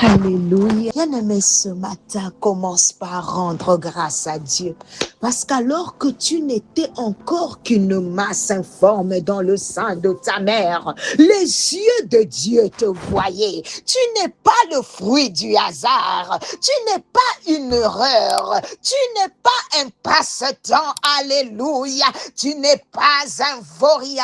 Alléluia. Bien-aimé, ce matin, commence par rendre grâce à Dieu. Parce qu'alors que tu n'étais encore qu'une masse informe dans le sein de ta mère, les yeux de Dieu te voyaient. Tu n'es pas le fruit du hasard. Tu n'es pas une erreur. Tu n'es pas un passe-temps. Alléluia. Tu n'es pas un vaurien.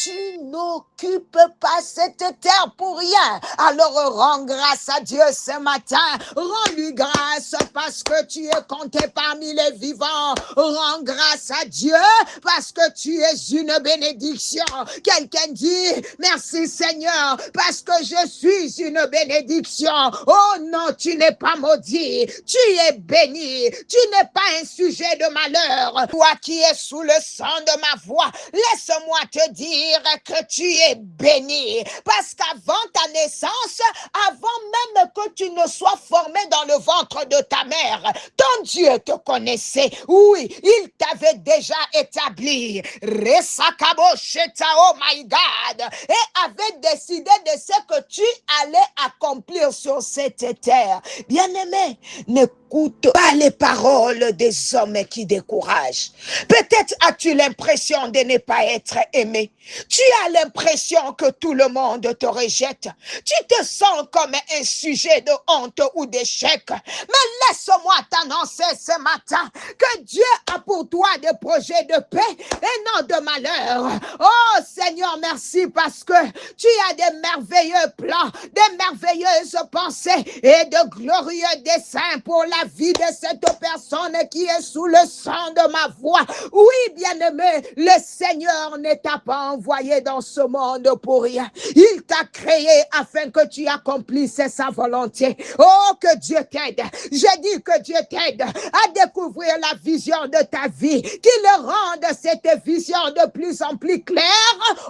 Tu n'occupes pas cette terre pour rien. Alors rends grâce à Dieu ce matin. Rends-lui grâce parce que tu es compté parmi les vivants. Rends grâce à Dieu parce que tu es une bénédiction. Quelqu'un dit, merci Seigneur parce que je suis une bénédiction. Oh non, tu n'es pas maudit. Tu es béni. Tu n'es pas un sujet de malheur. Toi qui es sous le sang de ma voix, laisse-moi te dire que tu es béni. Parce qu'avant ta naissance, avant même que tu ne sois formé dans le ventre de ta mère, ton Dieu te connaissait. Oui, il t'avait déjà établi. Resakabo Sheta, oh my God. Et avait décidé de ce que tu allais accomplir sur cette terre. Bien-aimé, n'écoute pas les paroles des hommes qui découragent. Peut-être as-tu l'impression de ne pas être aimé. Tu as l'impression que tout le monde te rejette. Tu te sens comme un sujet de honte ou d'échec. Mais laisse-moi t'annoncer ce matin que Dieu a pour toi des projets de paix et non de malheur. Oh Seigneur, merci parce que tu as des merveilleux plans, des merveilleuses pensées et de glorieux desseins pour la vie de cette personne qui est sous le sang de ma voix. Oui, bien-aimé, le Seigneur ne t'a pas envoyé dans ce monde pour rien. Il t'a créé afin que tu accomplisses sa volonté. Oh, que Dieu t'aide. Je dis que Dieu t'aide à découvrir la vision de ta vie, qu'il rende cette vision de plus en plus claire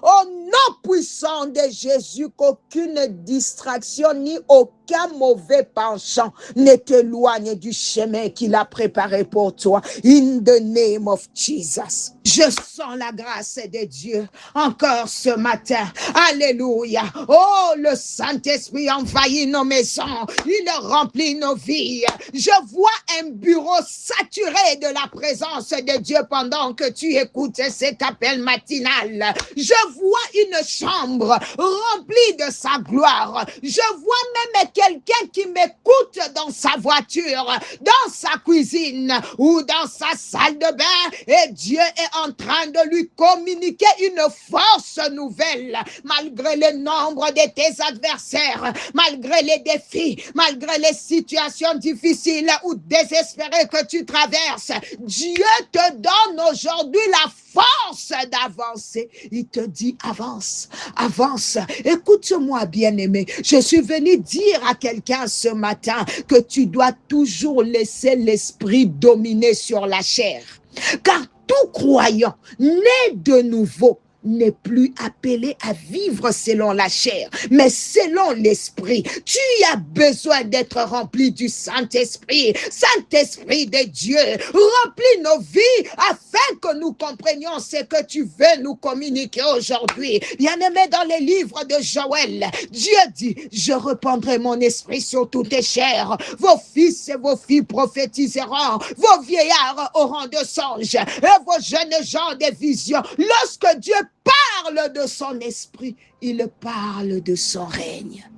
au nom puissant de Jésus, qu'aucune distraction ni aucun mauvais penchant ne t'éloigne du chemin qu'il a préparé pour toi. In the name of Jesus. Je sens la grâce de Dieu encore ce matin. Alléluia. Oh, le Saint-Esprit envahit nos maisons. Il remplit nos vies. Je vois un bureau saturé de la présence de Dieu pendant que tu écoutes cet appel matinal. Je vois une chambre remplie de sa gloire. Je vois même quelqu'un qui m'écoute dans sa voiture, dans sa cuisine ou dans sa salle de bain, et Dieu est en train de lui communiquer une force nouvelle, malgré le nombre de tes adversaires, malgré les défis, malgré les situations difficiles ou désespérées que tu traverses. Dieu te donne aujourd'hui la force d'avancer. Il te dit avance, avance. Écoute-moi, bien-aimé. Je suis venu dire à quelqu'un ce matin que tu dois toujours laisser l'esprit dominer sur la chair. Car tout croyant né de nouveau n'est plus appelé à vivre selon la chair, mais selon l'esprit. Tu as besoin d'être rempli du Saint-Esprit, Saint-Esprit de Dieu. Remplis nos vies afin que nous comprenions ce que tu veux nous communiquer aujourd'hui. Bien-aimé, dans les livres de Joël, Dieu dit, je répandrai mon esprit sur toutes tes chairs. Vos fils et vos filles prophétiseront, vos vieillards auront de songes, et vos jeunes gens des visions. Lorsque Dieu parle de son esprit, il parle de son règne.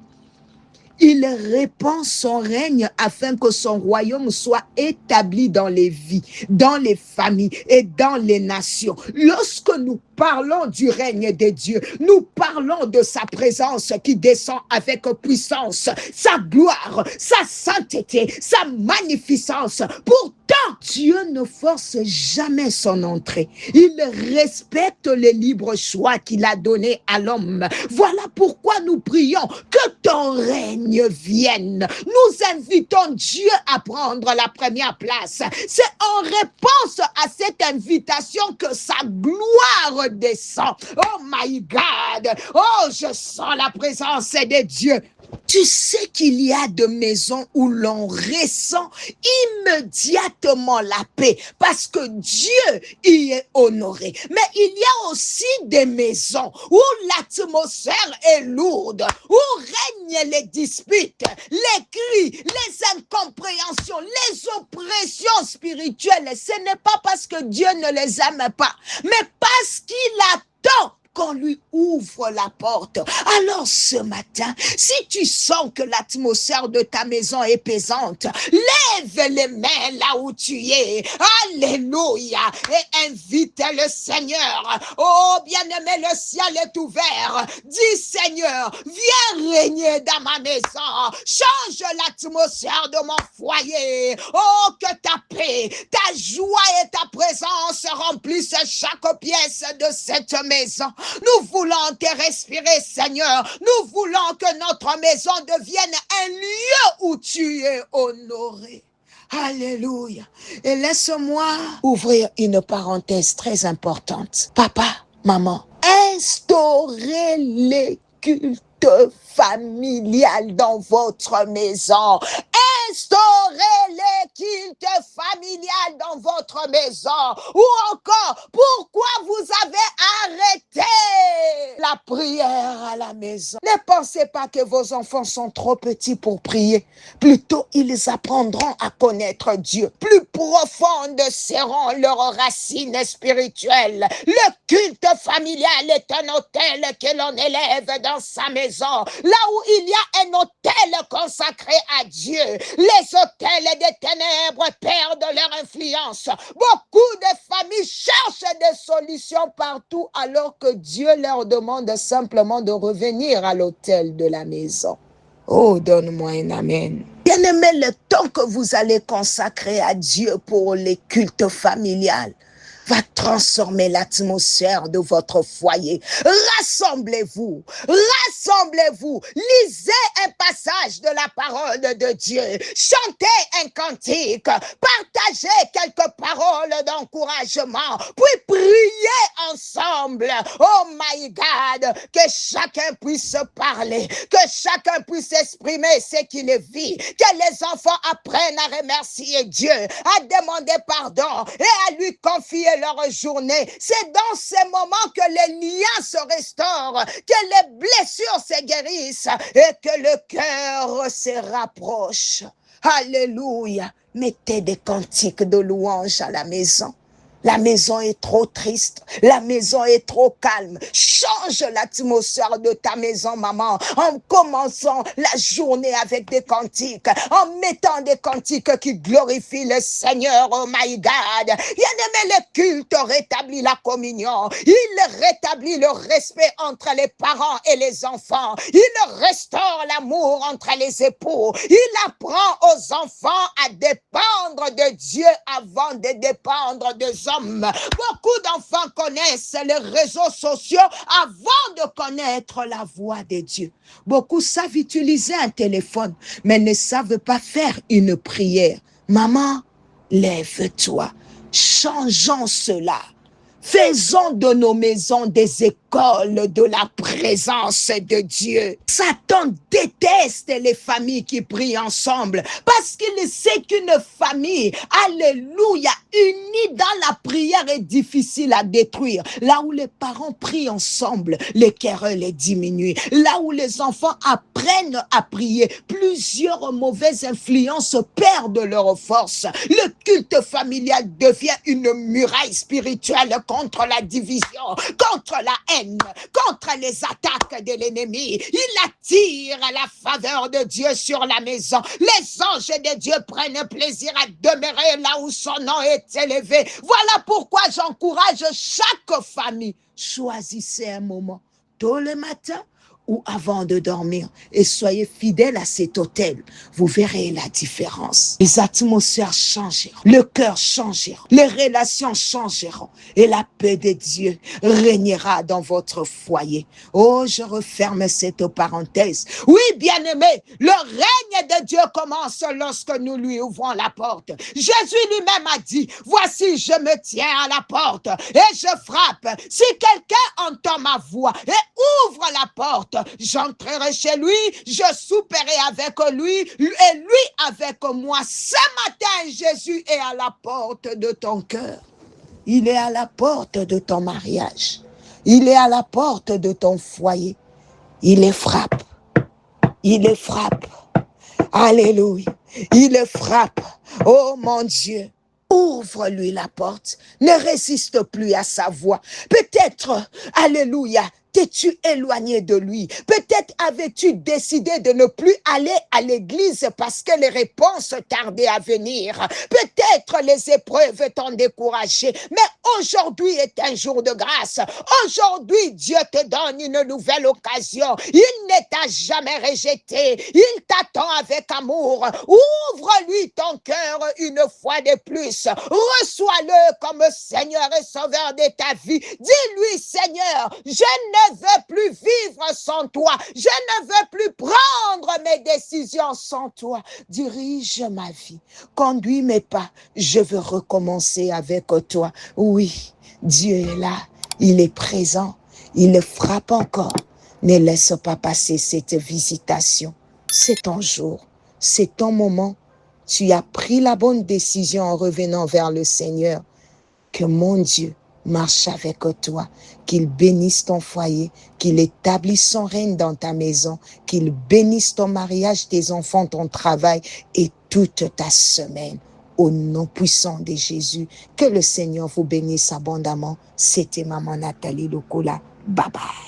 Il répand son règne afin que son royaume soit établi dans les vies, dans les familles et dans les nations. Lorsque nous parlons du règne de Dieu, nous parlons de sa présence qui descend avec puissance, sa gloire, sa sainteté, sa magnificence. Pourtant, Dieu ne force jamais son entrée. Il respecte les libres choix qu'il a donnés à l'homme. Voilà pourquoi nous prions que ton règne vienne. Nous invitons Dieu à prendre la première place. C'est en réponse à cette invitation que sa gloire descend. Oh my God! Oh, je sens la présence de Dieu. Tu sais qu'il y a de maisons où l'on ressent immédiatement la paix parce que Dieu y est honoré. Mais il y a aussi des maisons où l'atmosphère est lourde, où règnent les disputes, les cris, les incompréhensions, les oppressions spirituelles. Ce n'est pas parce que Dieu ne les aime pas, mais parce qu'il attend qu'on lui ouvre la porte. Alors ce matin, si tu sens que l'atmosphère de ta maison est pesante, lève les mains là où tu es. Alléluia. Et invite le Seigneur. Oh bien-aimé, le ciel est ouvert. Dis Seigneur, viens régner dans ma maison. Change l'atmosphère de mon foyer. Oh, que ta paix, ta joie et ta présence remplissent chaque pièce de cette maison. Nous voulons te respirer, Seigneur. Nous voulons que notre maison devienne un lieu où tu es honoré. Alléluia. Et laisse-moi ouvrir une parenthèse très importante. Papa, maman, instaurez les cultes familiales dans votre maison. Instaurez les cultes familiales dans votre maison. Ou encore, pourquoi vous avez arrêté la prière à la maison? Ne pensez pas que vos enfants sont trop petits pour prier. Plutôt, ils apprendront à connaître Dieu. Plus profondes seront leurs racines spirituelles. Le culte familial est un autel que l'on élève dans sa maison. Là où il y a un autel consacré à Dieu, les autels des ténèbres perdent leur influence. Beaucoup de familles cherchent des solutions partout alors que Dieu leur demande simplement de revenir à l'autel de la maison. Oh, donne-moi un amen. Bien-aimé, le temps que vous allez consacrer à Dieu pour les cultes familiales va transformer l'atmosphère de votre foyer. Rassemblez-vous, rassemblez-vous, lisez un passage de la parole de Dieu, chantez un cantique, partagez quelques paroles d'encouragement, puis priez ensemble. Oh my God, que chacun puisse parler, que chacun puisse exprimer ce qu'il vit, que les enfants apprennent à remercier Dieu, à demander pardon et à lui confier leur journée. C'est dans ces moments que les liens se restaurent, que les blessures se guérissent et que le cœur se rapproche. Alléluia. Mettez des cantiques de louange à la maison. La maison est trop triste. La maison est trop calme. Change l'atmosphère de ta maison, maman, en commençant la journée avec des cantiques, en mettant des cantiques qui glorifient le Seigneur. Oh my God. Bien-aimé, le culte rétablit la communion. Il rétablit le respect entre les parents et les enfants. Il restaure l'amour entre les époux. Il apprend aux enfants à dépendre de Dieu avant de dépendre des hommes. Beaucoup d'enfants connaissent les réseaux sociaux avant de connaître la voix de Dieu. Beaucoup savent utiliser un téléphone, mais ne savent pas faire une prière. Maman, lève-toi. Changeons cela. Faisons de nos maisons des écoles de la présence de Dieu. Satan déteste les familles qui prient ensemble parce qu'il sait qu'une famille, alléluia, unie dans la prière est difficile à détruire. Là où les parents prient ensemble, les querelles diminuent. Là où les enfants apprennent à prier, plusieurs mauvaises influences perdent leur force. Le culte familial devient une muraille spirituelle contre la division, contre la haine, contre les attaques de l'ennemi. Il attire la faveur de Dieu sur la maison. Les anges de Dieu prennent plaisir à demeurer là où son nom est élevé. Voilà pourquoi j'encourage chaque famille. Choisissez un moment, tôt le matin ou avant de dormir, et soyez fidèles à cet autel. Vous verrez la différence. Les atmosphères changeront, le cœur changera, les relations changeront, et la paix de Dieu régnera dans votre foyer. Oh, je referme cette parenthèse. Oui, bien-aimé, le règne de Dieu commence lorsque nous lui ouvrons la porte. Jésus lui-même a dit, voici, je me tiens à la porte et je frappe. Si quelqu'un entend ma voix et ouvre la porte, j'entrerai chez lui, je souperai avec lui et lui avec moi. Ce matin, Jésus est à la porte de ton cœur. Il est à la porte de ton mariage. Il est à la porte de ton foyer. Il les frappe. Il les frappe. Alléluia. Il les frappe. Oh mon Dieu. Ouvre-lui la porte. Ne résiste plus à sa voix. Peut-être, alléluia, t'es-tu éloigné de lui? Peut-être avais-tu décidé de ne plus aller à l'église parce que les réponses tardaient à venir. Peut-être les épreuves t'ont découragé. Mais aujourd'hui est un jour de grâce. Aujourd'hui, Dieu te donne une nouvelle occasion. Il ne t'a jamais rejeté. Il t'attend avec amour. Ouvre-lui ton cœur une fois de plus. Reçois-le comme Seigneur et Sauveur de ta vie. Dis-lui, Seigneur, je ne veux plus vivre sans toi. Je ne veux plus prendre mes décisions sans toi. Dirige ma vie. Conduis mes pas. Je veux recommencer avec toi. Oui, Dieu est là. Il est présent. Il frappe encore. Ne laisse pas passer cette visitation. C'est ton jour. C'est ton moment. Tu as pris la bonne décision en revenant vers le Seigneur. Que mon Dieu marche avec toi, qu'il bénisse ton foyer, qu'il établisse son règne dans ta maison, qu'il bénisse ton mariage, tes enfants, ton travail et toute ta semaine. Au nom puissant de Jésus, que le Seigneur vous bénisse abondamment. C'était Maman Nathalie Lokola. Bye bye.